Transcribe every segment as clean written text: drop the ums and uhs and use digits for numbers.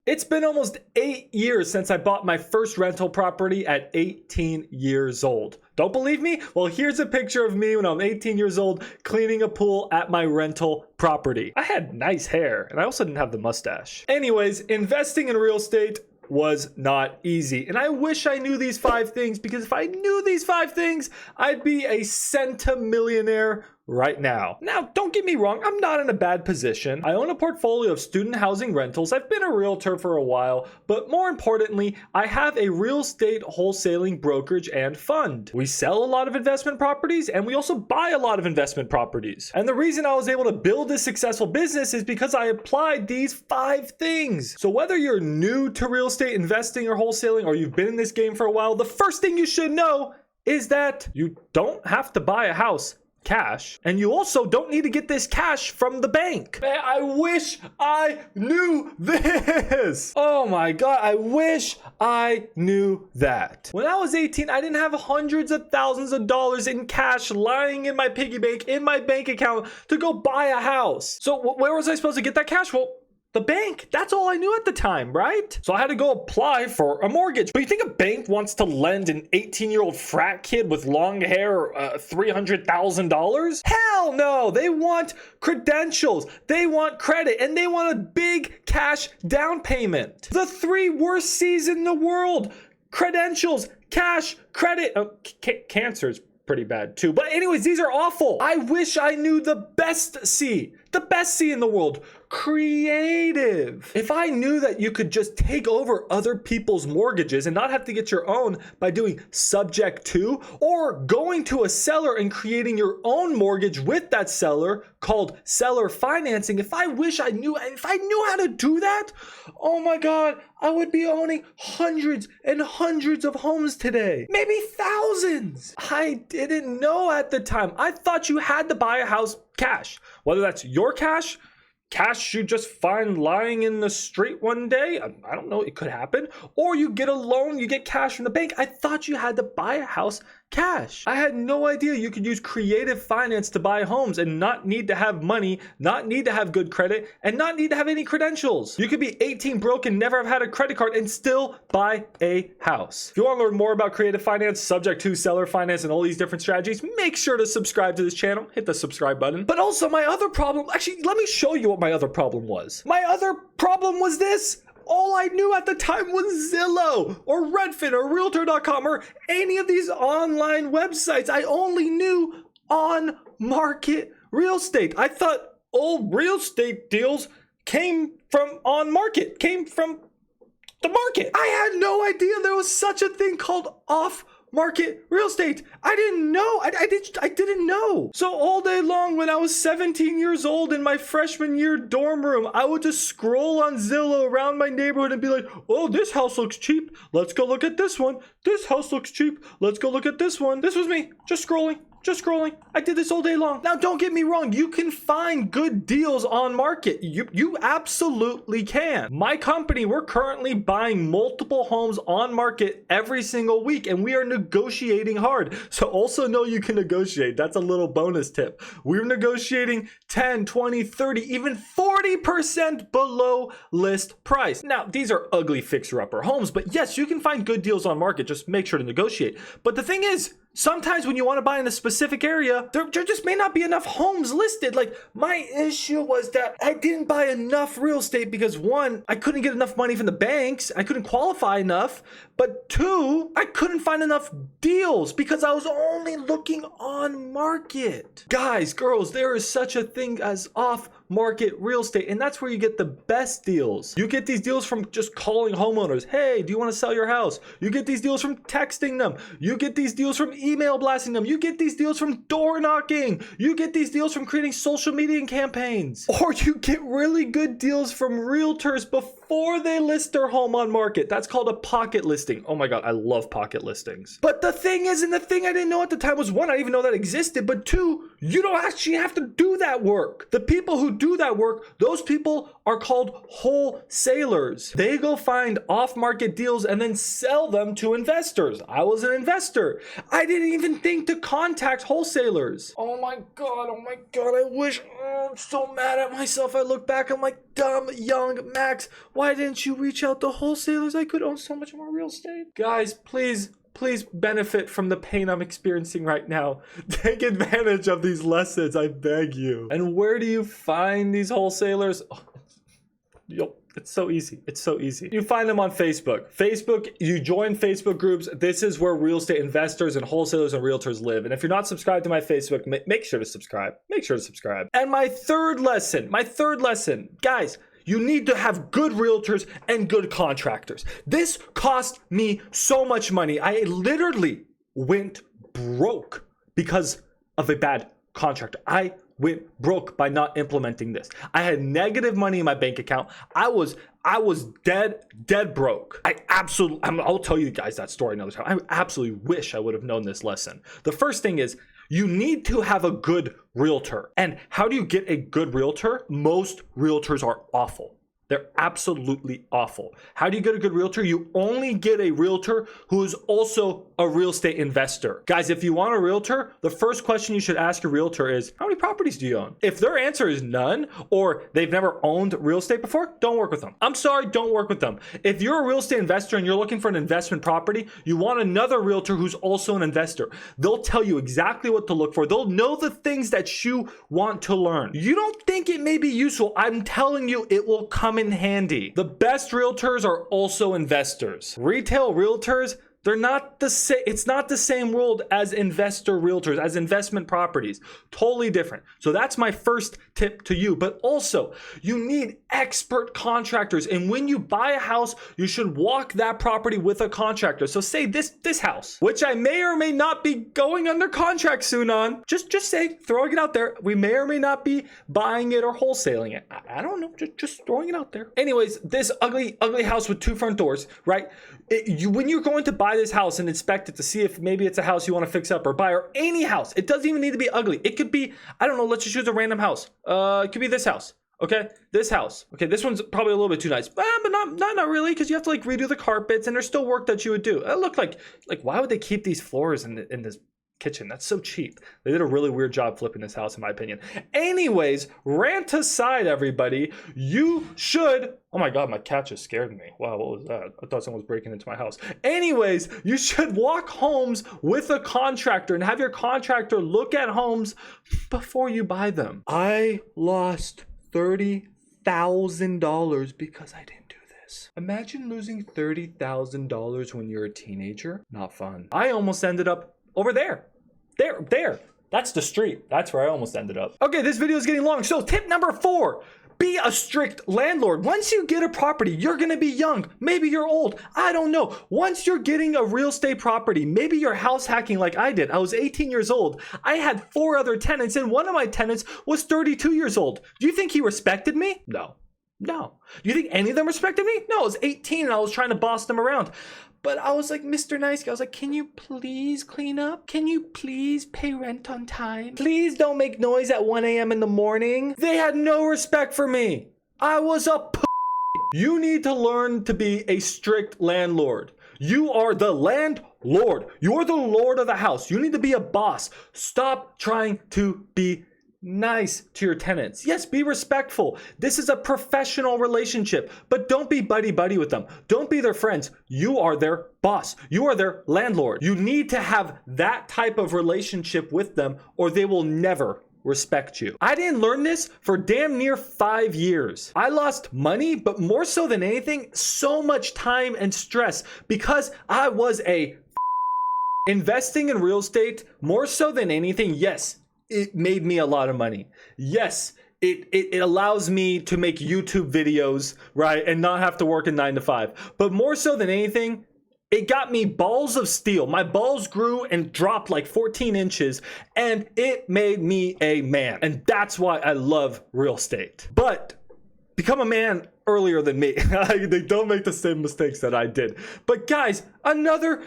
It's been almost 8 years since I bought my first rental property at 18 years old. Don't believe me? Well, here's a picture of me when I'm 18 years old cleaning a pool at my rental property. I had nice hair and I also didn't have the mustache. Anyways, investing in real estate was not easy. And I wish I knew these 5 things, because if I knew these 5 things, I'd be a centimillionaire right now. Now, don't get me wrong, I'm not in a bad position. I own a portfolio of student housing rentals. I've been a realtor for a while, but more importantly, I have a real estate wholesaling brokerage and fund. We sell a lot of investment properties and we also buy a lot of investment properties. And the reason I was able to build this successful business is because I applied these 5 things. So whether you're new to real estate investing or wholesaling, or you've been in this game for a while, the first thing you should know is that you don't have to buy a house cash, and you also don't need to get this cash from the bank. Man, I wish I knew this. Oh my God, I wish I knew that. When I was 18, I didn't have hundreds of thousands of dollars in cash lying in my piggy bank, in my bank account, to go buy a house. So where was I supposed to get that cash? Well, the bank. That's all I knew at the time, right? So I had to go apply for a mortgage. But you think a bank wants to lend an 18-year-old frat kid with long hair $300,000? Hell no! They want credentials, they want credit, and they want a big cash down payment. The 3 worst C's in the world: credentials, cash, credit. Cancer's pretty bad too. But anyways, these are awful. I wish I knew the best C in the world: creative. If I knew that you could just take over other people's mortgages and not have to get your own by doing subject to, or going to a seller and creating your own mortgage with that seller called seller financing, if I knew how to do that, oh my God, I would be owning hundreds and hundreds of homes today, maybe thousands. I didn't know at the time. I thought you had to buy a house cash, whether that's your cash you just find lying in the street one day. I don't know, it could happen. Or you get a loan, you get cash from the bank. I thought you had to buy a house cash. I had no idea you could use creative finance to buy homes and not need to have money, not need to have good credit, and not need to have any credentials. You could be 18 broke and never have had a credit card and still buy a house. If you want to learn more about creative finance, subject to, seller finance, and all these different strategies, make sure to subscribe to this channel. Hit the subscribe button. But also, my other problem, actually, let me show you what my other problem was. My other problem was this. All I knew at the time was Zillow or Redfin or Realtor.com or any of these online websites. I only knew on-market real estate. I thought all real estate deals came from on-market, came from the market. I had no idea there was such a thing called off-market real estate. I didn't know. I didn't know. So all day long when I was 17 years old in my freshman year dorm room, I would just scroll on Zillow around my neighborhood and be like, oh, this house looks cheap. Let's go look at this one. This house looks cheap. Let's go look at this one. This was me just scrolling. I did this all day long. Now, don't get me wrong. You can find good deals on market. You absolutely can. My company, we're currently buying multiple homes on market every single week, and we are negotiating hard. So also know you can negotiate. That's a little bonus tip. We're negotiating 10, 20, 30, even 40% below list price. Now, these are ugly fixer-upper homes, but yes, you can find good deals on market. Just make sure to negotiate. But the thing is, sometimes when you want to buy in a specific area, there just may not be enough homes listed. Like, my issue was that I didn't buy enough real estate because 1, I couldn't get enough money from the banks. I couldn't qualify enough. But 2, I couldn't find enough deals because I was only looking on market. Guys, girls, there is such a thing as off-market real estate, and that's where you get the best deals. You get these deals from just calling homeowners. Hey, do you want to sell your house? You get these deals from texting them. You get these deals from email blasting them. You get these deals from door knocking. You get these deals from creating social media campaigns. Or you get really good deals from realtors before they list their home on market. That's called a pocket listing. Oh my God, I love pocket listings. But the thing is, and the thing I didn't know at the time was, 1, I didn't even know that existed, but 2, you don't actually have to do that work. The people who do that work, those people are called wholesalers. They go find off-market deals and then sell them to investors. I was an investor. I didn't even think to contact wholesalers. Oh my God, I wish, I'm so mad at myself. I look back, I'm like, dumb young Max, Why didn't you reach out to wholesalers? I could own so much more real estate. Guys, please benefit from the pain I'm experiencing right now. Take advantage of these lessons, I beg you. And where do you find these wholesalers? Oh, yo, it's so easy. It's so easy. You find them on Facebook. You join Facebook groups. This is where real estate investors and wholesalers and realtors live. And if you're not subscribed to my Facebook, make sure to subscribe. Make sure to subscribe. And my third lesson, guys, you need to have good realtors and good contractors. This cost me so much money. I literally went broke because of a bad contractor. I went broke by not implementing this. I had negative money in my bank account. I was dead broke. I'll tell you guys that story another time. I absolutely wish I would have known this lesson. The first thing is, you need to have a good realtor. And how do you get a good realtor? Most realtors are awful. They're absolutely awful. How do you get a good realtor? You only get a realtor who is also a real estate investor. Guys, if you want a realtor, the first question you should ask your realtor is, how many properties do you own? If their answer is none, or they've never owned real estate before, don't work with them. I'm sorry, don't work with them. If you're a real estate investor and you're looking for an investment property, you want another realtor who's also an investor. They'll tell you exactly what to look for. They'll know the things that you want to learn. You don't think it may be useful. I'm telling you, it will come in handy. The best realtors are also investors. Retail realtors, they're not the same. It's not the same world as investor realtors, as investment properties. Totally different. So that's my first tip to you. But also, you need expert contractors. And when you buy a house, you should walk that property with a contractor. So say this house, which I may or may not be going under contract soon on. Just say, throwing it out there. We may or may not be buying it or wholesaling it. I don't know. Just throwing it out there. Anyways, this ugly house with 2 front doors, right? When you're going to buy this house and inspect it to see if maybe it's a house you want to fix up or buy, or any house, it doesn't even need to be ugly. It could be, I don't know, let's just choose a random house. It could be this house. Okay, this house. Okay, this one's probably a little bit too nice, but not really, because you have to like redo the carpets and there's still work that you would do. It looked like why would they keep these floors in this kitchen? That's so cheap. They did a really weird job flipping this house, in my opinion. Anyways, rant aside, everybody, you should. Oh my God, my cat just scared me. Wow, what was that? I thought someone was breaking into my house. Anyways, you should walk homes with a contractor and have your contractor look at homes before you buy them. I lost $30,000 because I didn't do this. Imagine losing $30,000 when you're a teenager. Not fun. I almost ended up over there. There. That's the street. That's where I almost ended up. Okay, this video is getting long. So tip number 4, be a strict landlord. Once you get a property, you're gonna be young. Maybe you're old. I don't know. Once you're getting a real estate property, maybe you're house hacking like I did. I was 18 years old. I had 4 other tenants and one of my tenants was 32 years old. Do you think he respected me? No. Do you think any of them respected me? No, I was 18 and I was trying to boss them around. But I was like, Mr. Nice Guy, I was like, can you please clean up? Can you please pay rent on time? Please don't make noise at 1 a.m. in the morning. They had no respect for me. I was a You need to learn to be a strict landlord. You are the landlord. You're the lord of the house. You need to be a boss. Stop trying to be nice to your tenants. Yes, be respectful. This is a professional relationship, but don't be buddy-buddy with them. Don't be their friends. You are their boss. You are their landlord. You need to have that type of relationship with them or they will never respect you. I didn't learn this for damn near 5 years. I lost money, but more so than anything, so much time and stress because I was investing in real estate more so than anything. Yes, it made me a lot of money. Yes, it allows me to make YouTube videos, right? And not have to work a 9 to 5. But more so than anything, it got me balls of steel. My balls grew and dropped like 14 inches and it made me a man. And that's why I love real estate. But become a man earlier than me. They don't make the same mistakes that I did. But guys, another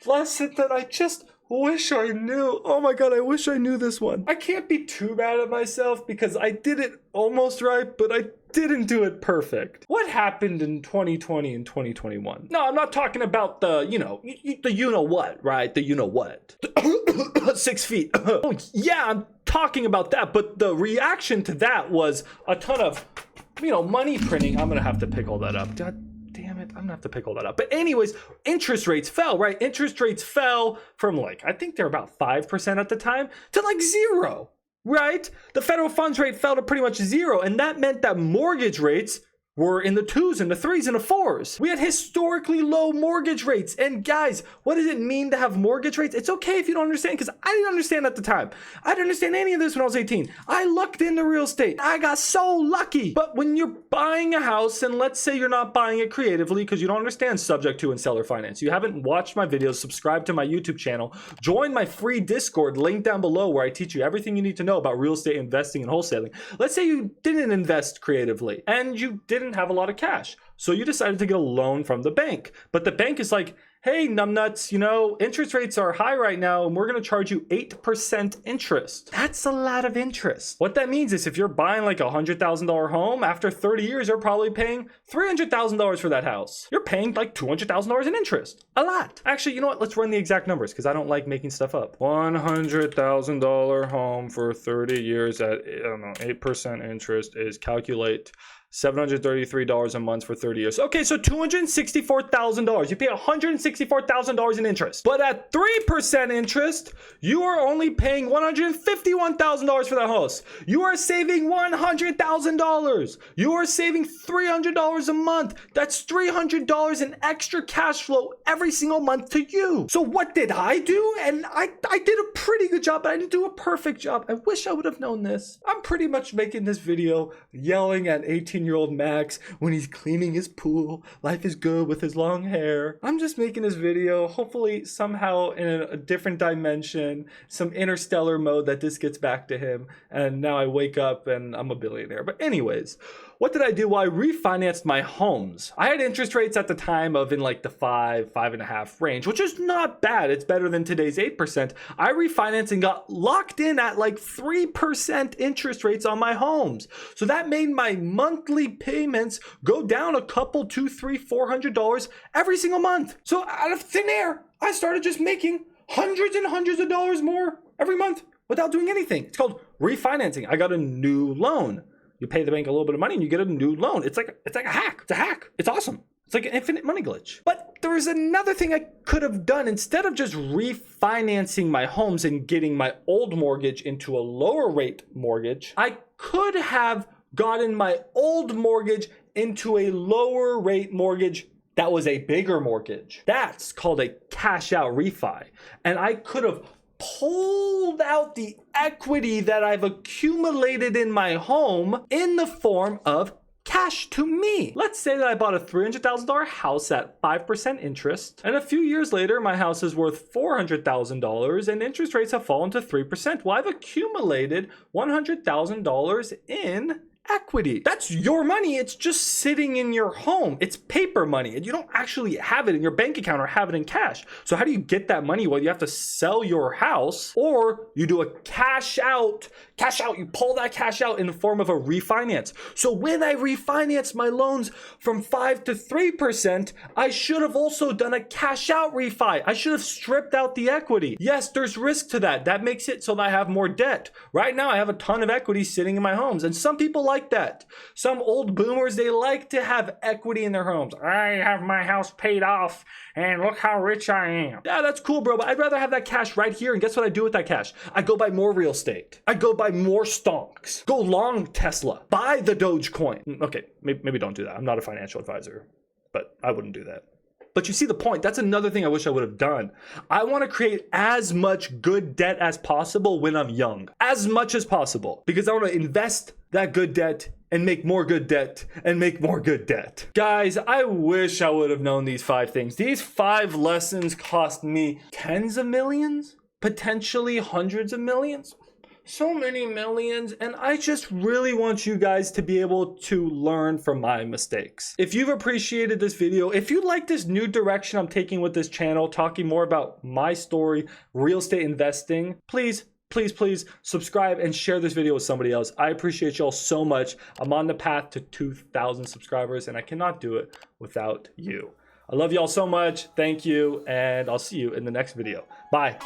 lesson that I just wish I knew. Oh my God, I wish I knew this one. I can't be too mad at myself because I did it almost right, but I didn't do it perfect. What happened in 2020 and 2021? No, I'm not talking about the, the you-know-what, right? The you-know-what. 6 feet. Oh, yeah, I'm talking about that, but the reaction to that was a ton of you know, money printing. I'm gonna have to pick all that up. God damn it, I'm gonna have to pick all that up. But anyways, interest rates fell, right? Interest rates fell from like, I think they're about 5% at the time to like 0, right? The federal funds rate fell to pretty much 0, and that meant that mortgage rates were in the 2s and the 3s and the 4s. We had historically low mortgage rates. And guys, what does it mean to have mortgage rates? It's okay if you don't understand, because I didn't understand at the time. I didn't understand any of this when I was 18. I lucked into real estate. I got so lucky. But when you're buying a house, and let's say you're not buying it creatively because you don't understand subject to and seller finance, you haven't watched my videos, subscribe to my YouTube channel, join my free Discord link down below where I teach you everything you need to know about real estate investing and wholesaling. Let's say you didn't invest creatively and you didn't have a lot of cash. So you decided to get a loan from the bank. But the bank is like, hey, numbnuts, you know, interest rates are high right now and we're going to charge you 8% interest. That's a lot of interest. What that means is if you're buying like a $100,000 home, after 30 years, you're probably paying $300,000 for that house. You're paying like $200,000 in interest. A lot. Actually, you know what? Let's run the exact numbers because I don't like making stuff up. $100,000 home for 30 years at, I don't know, 8% interest is calculate $733 a month for 30 years. Okay, so $264,000. You pay $164,000 in interest. But at 3% interest, you are only paying $151,000 for that house. You are saving $100,000. You are saving $300 a month. That's $300 in extra cash flow every single month to you. So what did I do? And I did a pretty good job, but I didn't do a perfect job. I wish I would have known this. I'm pretty much making this video yelling at 18-year-old Max when he's cleaning his pool. Life is good with his long hair. I'm just making this video, hopefully somehow in a different dimension, some interstellar mode that this gets back to him. And now I wake up and I'm a billionaire. But anyways, what did I do? Well, I refinanced my homes. I had interest rates at the time of in like the 5.5 range, which is not bad. It's better than today's 8%. I refinanced and got locked in at like 3% interest rates on my homes. So that made my monthly payments go down a couple, $200, $300, $400 every single month. So out of thin air, I started just making hundreds and hundreds of dollars more every month without doing anything. It's called refinancing. I got a new loan. You pay the bank a little bit of money and you get a new loan. It's like a hack. It's a hack. It's awesome. It's like an infinite money glitch. But there was another thing I could have done. Instead of just refinancing my homes and getting my old mortgage into a lower rate mortgage, I could have gotten my old mortgage into a lower rate mortgage that was a bigger mortgage. That's called a cash out refi. And I could have pulled out the equity that I've accumulated in my home in the form of cash to me. Let's say that I bought a $300,000 house at 5% interest, and a few years later, my house is worth $400,000 and interest rates have fallen to 3%. Well, I've accumulated $100,000 in equity. That's your money. It's just sitting in your home. It's paper money and you don't actually have it in your bank account or have it in cash. So how do you get that money? Well, you have to sell your house or you do a cash out. You pull that cash out in the form of a refinance. So when I refinanced my loans from 5 to 3%, I should have also done a cash out refi. I should have stripped out the equity. Yes, there's risk to that. That makes it so that I have more debt. Right now, I have a ton of equity sitting in my homes, and some people like that. Some old boomers, they like to have equity in their homes. I have my house paid off and look how rich I am. Yeah, that's cool, bro, but I'd rather have that cash right here. And guess what I do with that cash? I go buy more real estate. I go buy more stonks. Go long Tesla. Buy the Dogecoin. Okay, maybe don't do that. I'm not a financial advisor, but I wouldn't do that. But you see the point. That's another thing I wish I would have done. I want to create as much good debt as possible when I'm young. As much as possible. Because I want to invest that good debt and make more good debt and make more good debt. Guys, I wish I would have known these 5 things. These 5 lessons cost me tens of millions, potentially hundreds of millions. So many millions, and I just really want you guys to be able to learn from my mistakes. If you've appreciated this video, if you like this new direction I'm taking with this channel, talking more about my story, real estate investing, please subscribe and share this video with somebody else. I appreciate y'all so much. I'm on the path to 2,000 subscribers, and I cannot do it without you. I love y'all so much. Thank you, and I'll see you in the next video. Bye.